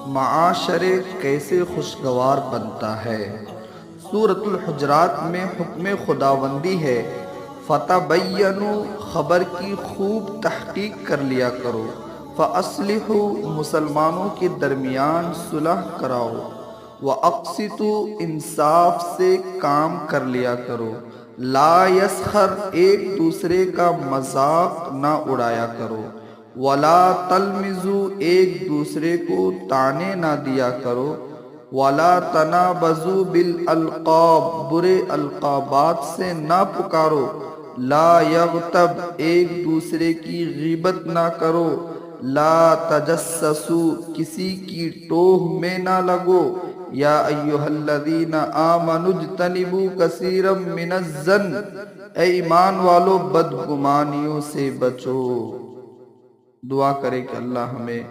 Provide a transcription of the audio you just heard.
معاشرے کیسے خوشگوار بنتا ہے۔ سورۃ الحجرات میں حکم خداوندی ہے، فتبینوا، خبر کی خوب تحقیق کر لیا کرو، فاصلحوا، مسلمانوں کے درمیان صلح کراؤ، واقسطوا، انصاف سے کام کر لیا کرو، لا یسخر، ایک دوسرے کا مذاق نہ اڑایا کرو، ولا تلمزوا، ایک دوسرے کو طعنے نہ دیا کرو، ولا تنابزوا بالالقاب، برے القابات سے نہ پکارو، لا یغتب، ایک دوسرے کی غیبت نہ کرو، لا تجسسوا، کسی کی ٹوہ میں نہ لگو، یا ایہا الذین آمنوا اجتنبوا کثیرا من الظن، اے ایمان والو بدگمانیوں سے بچو۔ دعا کرے کہ اللہ ہمیں